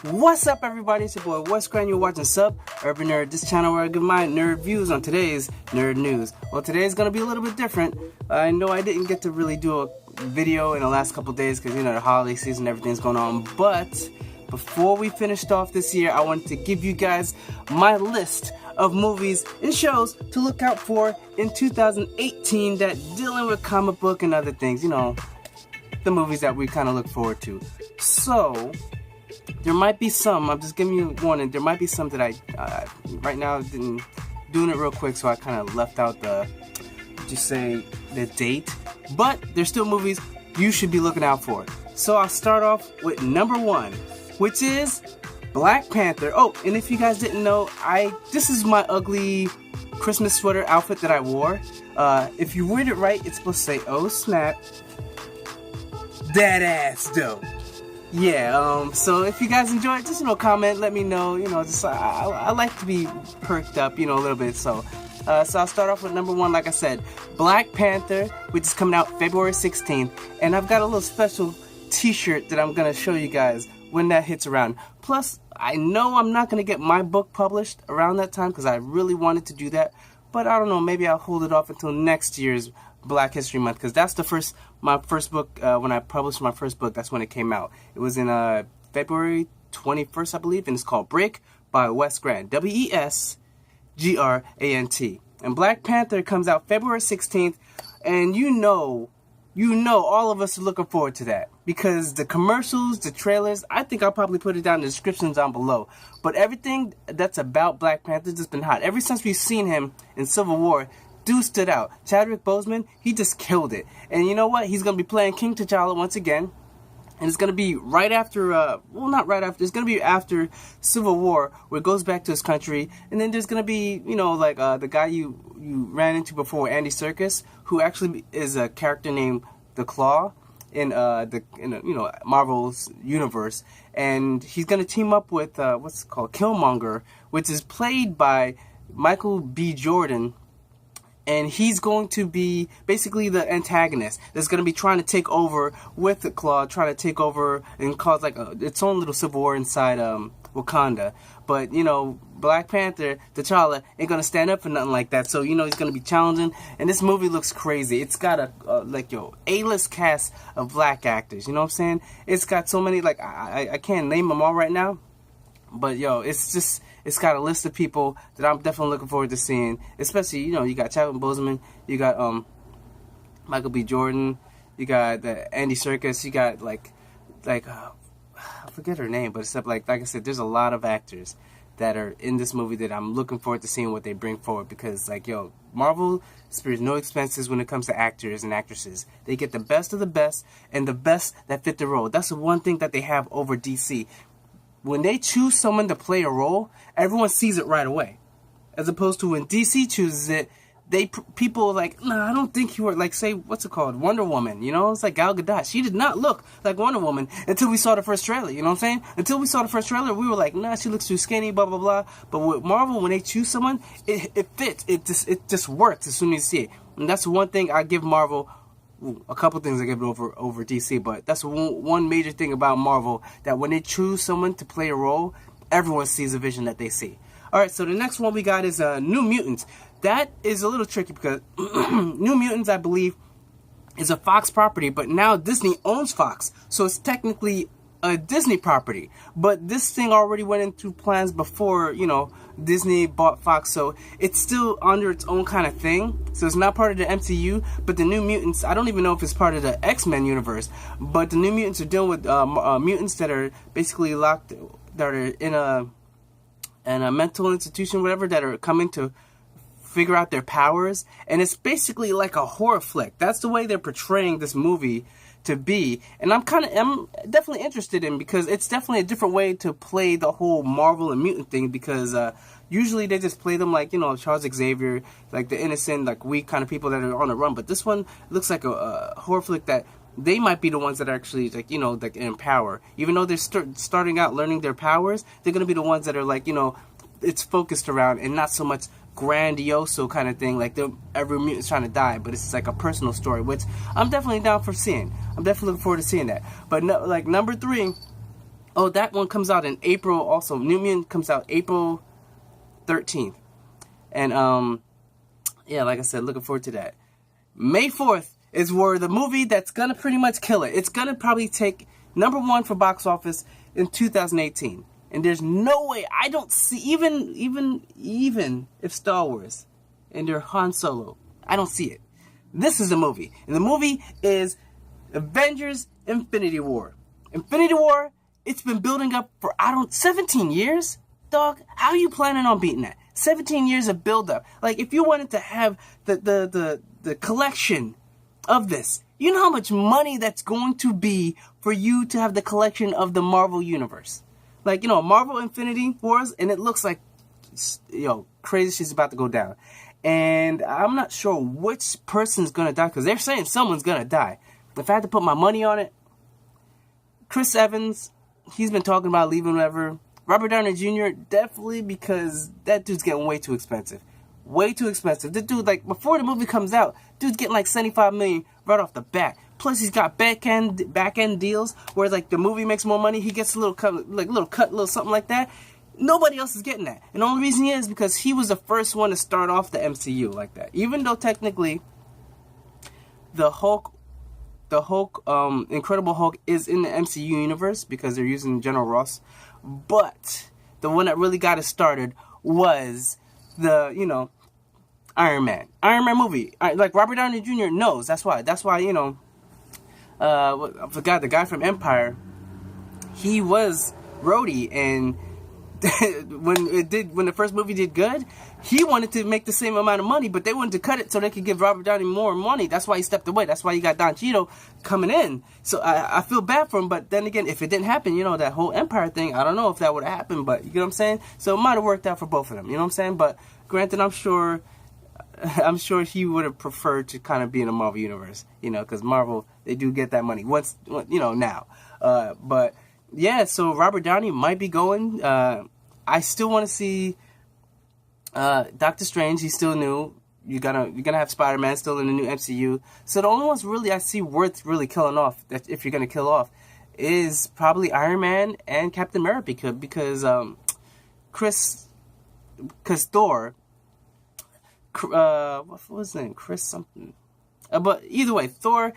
What's up, everybody? It's your boy Wes Grand. You're watching Sub Urban Nerd, this channel where I give my nerd views on today's nerd news. Well, today's gonna be a little bit different. I know I didn't get to really do a video in the last couple days because, you know, the holiday season, everything's going on. But before we finished off this year, I wanted to give you guys my list of movies and shows to look out for in 2018 that dealing with comic book and other things, you know, the movies that we kind of look forward to. So there might be some, I'm just giving you a warning, there might be some that I right now didn't, doing it real quick, so I kind of left out the, just say, the date, but there's still movies you should be looking out for. So I'll start off with number one, which is Black Panther. Oh, and if you guys didn't know, this is my ugly Christmas sweater outfit that I wore. If you read it right, it's supposed to say, oh snap, that ass though. Yeah, so if you guys enjoy it, just, you know, comment, let me know, you know, just, I like to be perked up, you know, a little bit, so I'll start off with number one, like I said, Black Panther, which is coming out February 16th, and I've got a little special t-shirt that I'm gonna show you guys when that hits around. Plus, I know I'm not gonna get my book published around that time, because I really wanted to do that, but I don't know, maybe I'll hold it off until next year's Black History Month, because that's my first book. When I published my first book, that's when it came out. It was in February 21st, I believe, and it's called Break by Wes Grant, W-E-S-G-R-A-N-T. And Black Panther comes out February 16th, and you know, all of us are looking forward to that, because the commercials, the trailers, I think I'll probably put it down in the descriptions down below. But everything that's about Black Panther has just been hot. Ever since we've seen him in Civil War, dude stood out. Chadwick Boseman, he just killed it. And you know what? He's going to be playing King T'Challa once again. And it's going to be right after, well, not right after, it's going to be after Civil War, where it goes back to his country. And then there's going to be, you know, like the guy you ran into before, Andy Serkis, who actually is a character named The Claw in you know, Marvel's universe. And he's going to team up with, what's it called, Killmonger, which is played by Michael B. Jordan. And he's going to be basically the antagonist that's going to be trying to take over with the Claw, trying to take over and cause like its own little civil war inside Wakanda. But, you know, Black Panther, T'Challa, ain't going to stand up for nothing like that. So, you know, he's going to be challenging. And this movie looks crazy. It's got a, A-list cast of black actors. You know what I'm saying? It's got so many, like, I can't name them all right now. But, yo, it's got a list of people that I'm definitely looking forward to seeing. Especially, you know, you got Chadwick Boseman, you got Michael B. Jordan, you got Andy Serkis, you got I forget her name, but except like I said, there's a lot of actors that are in this movie that I'm looking forward to seeing what they bring forward, because, like, yo, Marvel spares no expenses when it comes to actors and actresses. They get the best of the best and the best that fit the role. That's the one thing that they have over DC. When they choose someone to play a role, everyone sees it right away. As opposed to when DC chooses it, people are like, nah, I don't think you were, like, say, what's it called, Wonder Woman, you know? It's like Gal Gadot. She did not look like Wonder Woman until we saw the first trailer, you know what I'm saying? Until we saw the first trailer, we were like, nah, she looks too skinny, blah, blah, blah. But with Marvel, when they choose someone, it fits. It just works as soon as you see it. And that's one thing I give Marvel. A couple things I give it over DC, but that's one major thing about Marvel, that when they choose someone to play a role, everyone sees the vision that they see. Alright, so the next one we got is New Mutants. That is a little tricky because New Mutants, I believe, is a Fox property, but now Disney owns Fox, so it's technically a Disney property. But this thing already went into plans before, you know, Disney bought Fox, so it's still under its own kind of thing. So it's not part of the MCU, but the New Mutants, I don't even know if it's part of the X-Men universe, but the New Mutants are dealing with mutants that are basically locked, that are in a mental institution, whatever, that are coming to figure out their powers. And it's basically like a horror flick. That's the way they're portraying this movie to be, and I'm definitely interested in, because it's definitely a different way to play the whole Marvel and mutant thing, because usually they just play them like, you know, Charles Xavier, like the innocent, like weak kind of people that are on the run. But this one looks like a horror flick that they might be the ones that are actually, like, you know, like in power. Even though they're starting out learning their powers, they're gonna be the ones that are, like, you know, it's focused around, and not so much grandioso kind of thing, like every mutant's trying to die, but it's like a personal story, which I'm definitely down for seeing. I'm definitely looking forward to seeing that. But no, like number 3 Oh, that one comes out in April also. New Mutant comes out April 13th. And, yeah, like I said, looking forward to that. May 4th is where the movie that's gonna pretty much kill it. It's gonna probably take #1 for box office in 2018. And there's no way, I don't see, even if Star Wars and their Han Solo, I don't see it. This is the movie. And the movie is Avengers Infinity War. Infinity War, it's been building up for, 17 years? Dog, how are you planning on beating that? 17 years of build-up. Like, if you wanted to have the collection of this, you know how much money that's going to be for you to have the collection of the Marvel Universe. Like, Marvel Infinity Wars, and it looks like, crazy shit's about to go down. And I'm not sure which person's gonna die, because they're saying someone's gonna die. If I had to put my money on it, Chris Evans, he's been talking about leaving whatever. Robert Downey Jr., definitely, because that dude's getting way too expensive. Way too expensive. The dude, like, before the movie comes out, dude's getting like $75 million right off the bat. Plus, he's got back end deals where, like, the movie makes more money. He gets a little cut, little something like that. Nobody else is getting that. And the only reason he is because he was the first one to start off the MCU like that. Even though technically the Incredible Hulk is in the MCU universe because they're using General Ross. But the one that really got it started was the, Iron Man movie. Like, Robert Downey Jr. knows. That's why, I forgot, the guy from Empire, he was Rhodey, and when the first movie did good, he wanted to make the same amount of money, but they wanted to cut it so they could give Robert Downey more money. That's why he stepped away. That's why you got Don Cheadle coming in. So I feel bad for him, but then again, if it didn't happen, that whole Empire thing, I don't know if that would have happened, but you know what I'm saying? So it might have worked out for both of them, you know what I'm saying? But granted, I'm sure he would have preferred to kind of be in the Marvel universe, because Marvel, they do get that money once, now. But yeah, so Robert Downey might be going. I still want to see Doctor Strange. He's still new. You're gonna have Spider-Man still in the new MCU. So the only ones really I see worth really killing off, that if you're gonna kill off, is probably Iron Man and Captain America, because Thor. What was his name? Chris something. But either way, Thor.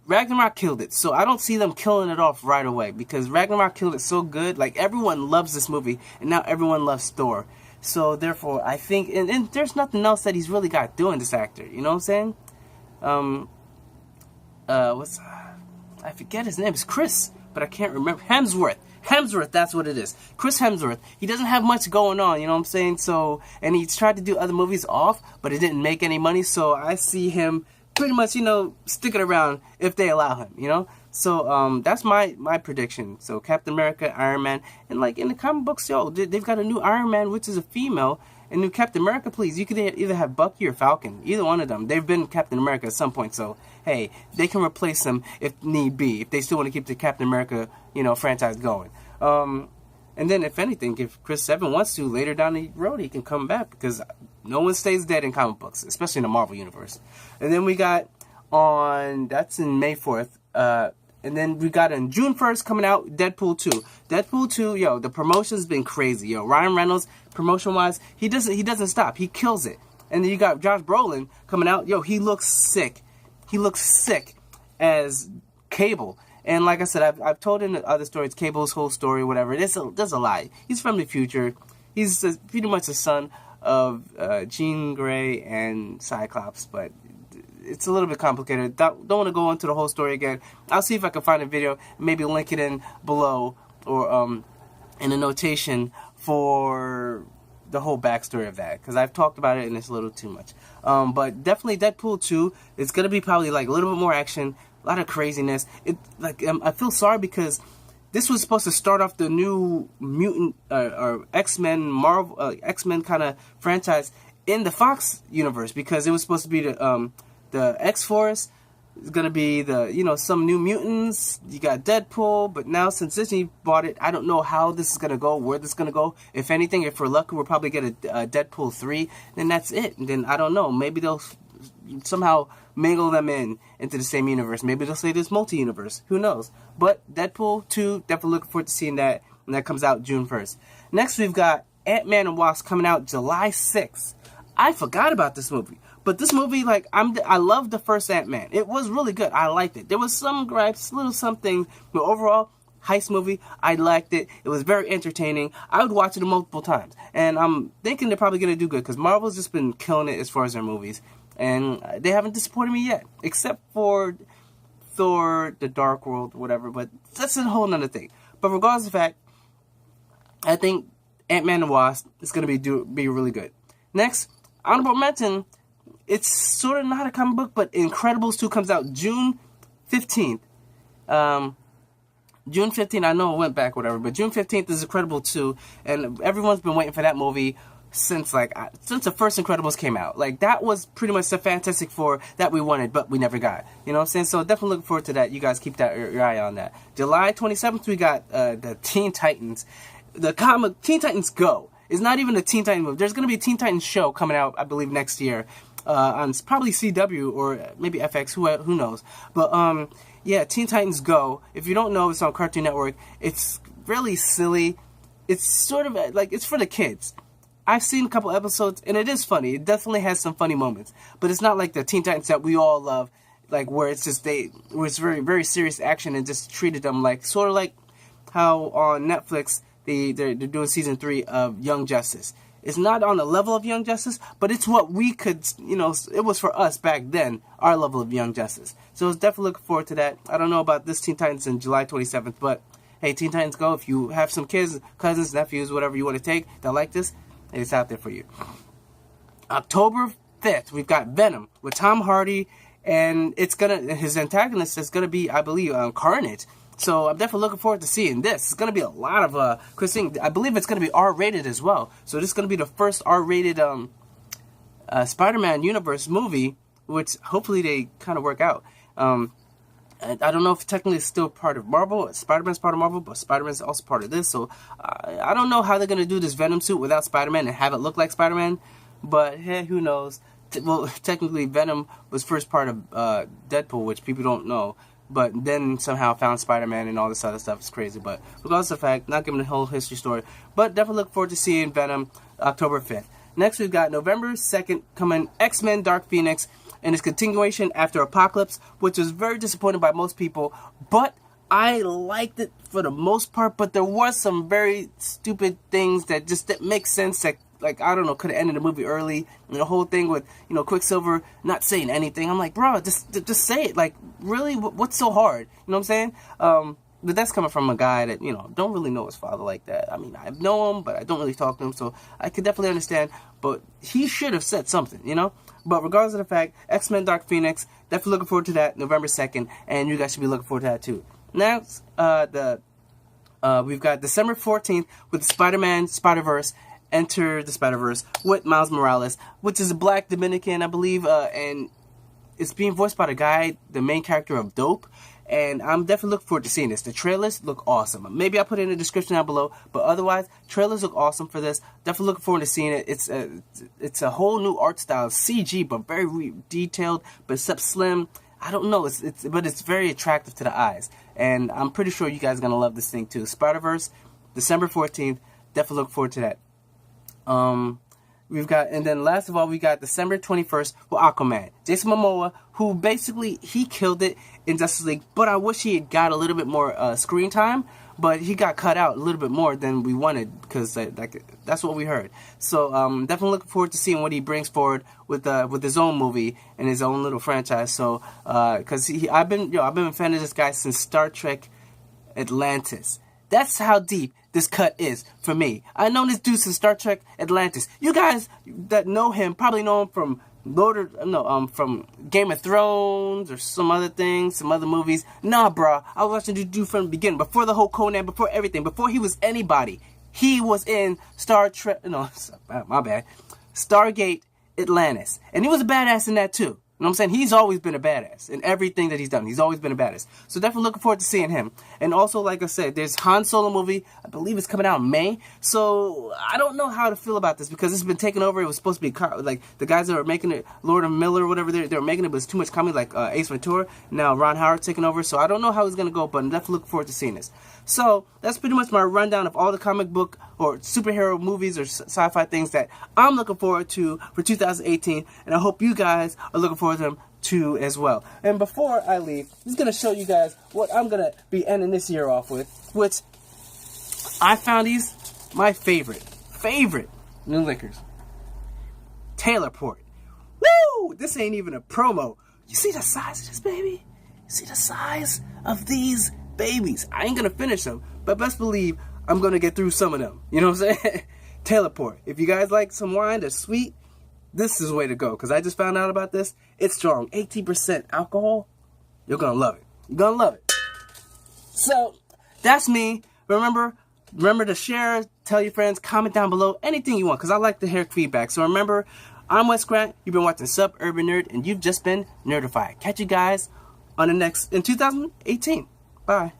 Ragnarok killed it, so I don't see them killing it off right away, because Ragnarok killed it so good. Like, everyone loves this movie, and now everyone loves Thor. So therefore, I think, and there's nothing else that he's really got doing, this actor. You know what I'm saying? I forget his name. It's Chris, but I can't remember. Hemsworth, that's what it is. Chris Hemsworth. He doesn't have much going on, you know what I'm saying? So, and he's tried to do other movies off, but it didn't make any money. So I see him pretty much, sticking around if they allow him, So, that's my prediction. So, Captain America, Iron Man, and, like, in the comic books, they've got a new Iron Man, which is a female, and new Captain America, please. You could either have Bucky or Falcon. Either one of them. They've been Captain America at some point, so, hey, they can replace them if need be, if they still want to keep the Captain America, franchise going. And then, if anything, if Chris Evans wants to, later down the road, he can come back, because no one stays dead in comic books, especially in the Marvel Universe. And then we got that's in May 4th, and then we got on June 1st coming out, Deadpool 2. Deadpool 2, the promotion's been crazy, Ryan Reynolds, promotion-wise, he doesn't stop, he kills it. And then you got Josh Brolin coming out, he looks sick. He looks sick as Cable. And like I said, I've told in the other stories, Cable's whole story, whatever. There's a lie. He's from the future. He's pretty much the son of Jean Grey and Cyclops, but it's a little bit complicated. Don't want to go into the whole story again. I'll see if I can find a video, maybe link it in below, or in a notation for the whole backstory of that, because I've talked about it and it's a little too much. But definitely Deadpool 2, it's going to be probably like a little bit more action, a lot of craziness. I feel sorry because this was supposed to start off the new mutant or X-Men X-Men kind of franchise in the Fox universe, because it was supposed to be the X-Force. It's gonna be some new mutants. You got Deadpool, but now since Disney bought it, I don't know how this is gonna go, where this is gonna go. If anything, if we're lucky, we'll probably get a Deadpool 3. Then that's it. And then I don't know. Maybe they'll somehow mingle them into the same universe. Maybe they'll say this multi-universe. Who knows? But Deadpool 2, definitely looking forward to seeing that. And that comes out June 1st. Next, we've got Ant-Man and Wasp coming out July 6th. I forgot about this movie. But this movie, like, I love the first Ant-Man. It was really good. I liked it. There was some gripes, little something. But overall, heist movie, I liked it. It was very entertaining. I would watch it multiple times. And I'm thinking they're probably going to do good. Because Marvel's just been killing it as far as their movies. And they haven't disappointed me yet. Except for Thor, The Dark World, whatever. But that's a whole nother thing. But regardless of the fact, I think Ant-Man and Wasp is going to be really good. Next, honorable mention, it's sort of not a comic book, but Incredibles 2 comes out June 15th. June 15th, I know it went back, whatever, but June 15th is Incredibles 2, and everyone's been waiting for that movie since the first Incredibles came out. Like, that was pretty much the Fantastic Four that we wanted, but we never got. You know what I'm saying? So definitely looking forward to that. You guys keep your eye on that. July 27th, we got the Teen Titans. The comic Teen Titans Go. It's not even a Teen Titans movie. There's going to be a Teen Titans show coming out, I believe, next year on probably CW or maybe FX, who knows. But, yeah, Teen Titans Go. If you don't know, it's on Cartoon Network. It's really silly. It's sort of like, it's for the kids. I've seen a couple episodes, and it is funny. It definitely has some funny moments. But it's not like the Teen Titans that we all love, like where it's just where it's very, very serious action and just treated them like, sort of like how on Netflix they're doing season 3 of Young Justice. It's not on the level of Young Justice, but it's what we could, it was for us back then, our level of Young Justice. So I was definitely looking forward to that. I don't know about this Teen Titans in July 27th, but hey, Teen Titans Go. If you have some kids, cousins, nephews, whatever you want to take that like this, it's out there for you. October 5th, we've got Venom with Tom Hardy, and his antagonist is gonna be, I believe, Carnage. So I'm definitely looking forward to seeing this. It's going to be a lot of Christine. I believe it's going to be R-rated as well. So this is going to be the first R-rated Spider-Man universe movie, which hopefully they kind of work out. I don't know if technically it's still part of Marvel. Spider-Man's part of Marvel, but Spider-Man's also part of this. So I don't know how they're going to do this Venom suit without Spider-Man and have it look like Spider-Man. But hey, who knows? Well, technically Venom was first part of Deadpool, which people don't know. But then somehow found Spider-Man and all this other stuff. It's crazy. But regardless of the fact, not giving the whole history story. But definitely look forward to seeing Venom October 5th. Next, we've got November 2nd coming X-Men Dark Phoenix and its continuation after Apocalypse, which was very disappointing by most people. But I liked it for the most part. But there was some very stupid things that just didn't make sense that, like, I don't know, could have ended the movie early. And the whole thing with, Quicksilver not saying anything. I'm like, bro, just say it. Like, really? What's so hard? You know what I'm saying? But that's coming from a guy that, don't really know his father like that. I mean, I know him, but I don't really talk to him. So I could definitely understand. But he should have said something, But regardless of the fact, X-Men Dark Phoenix, definitely looking forward to that November 2nd. And you guys should be looking forward to that too. Next, we've got December 14th with Spider-Man Spider-Verse. Enter the Spider-Verse with Miles Morales, which is a black Dominican, I believe, and it's being voiced by the main character of Dope, and I'm definitely looking forward to seeing this. The trailers look awesome. Maybe I'll put it in the description down below, but otherwise, trailers look awesome for this. Definitely looking forward to seeing it. It's a whole new art style, CG, but very detailed, but except slim. I don't know, but it's very attractive to the eyes, and I'm pretty sure you guys are going to love this thing too. Spider-Verse, December 14th, definitely looking forward to that. We've got, and then last of all, we got December 21st with Aquaman. Jason Momoa, who basically, he killed it in Justice League, but I wish he had got a little bit more screen time, but he got cut out a little bit more than we wanted, because that's what we heard. So, definitely looking forward to seeing what he brings forward with his own movie and his own little franchise. So, because I've been a fan of this guy since Star Trek Atlantis. That's how deep this cut is for me. I know this dude since Star Trek Atlantis. You guys that know him probably know him from from Game of Thrones or some other things, some other movies. Nah, bro. I was watching this dude from the beginning, before the whole Conan, before everything, before he was anybody. He was in Star Trek. No, my bad. Stargate Atlantis, and he was a badass in that too. You know what I'm saying? He's always been a badass in everything that he's done. He's always been a badass. So definitely looking forward to seeing him. And also, like I said, there's Han Solo movie. I believe it's coming out in May. So I don't know how to feel about this because it's been taken over. It was supposed to be like the guys that were making it, Lord and Miller or whatever, they were making it, but it's too much comedy, like Ace Ventura. Now Ron Howard taking over. So I don't know how it's going to go, but I'm definitely looking forward to seeing this. So that's pretty much my rundown of all the comic book or superhero movies or sci-fi things that I'm looking forward to for 2018. And I hope you guys are looking forward to them too as well. And before I leave, I'm just going to show you guys what I'm going to be ending this year off with, which I found these my favorite new liquors. Taylor Port. Woo! This ain't even a promo. You see the size of this baby? You see the size of these babies? I ain't going to finish them, but best believe I'm going to get through some of them. You know what I'm saying? Taylor Port. If you guys like some wine that's sweet, this is the way to go, because I just found out about this. It's strong. 18% alcohol. You're going to love it. You're going to love it. So, that's me. Remember to share, tell your friends, comment down below, anything you want, because I like to hear feedback. So remember, I'm Wes Grant. You've been watching Suburban Nerd, and you've just been nerdified. Catch you guys on the next, in 2018. Bye.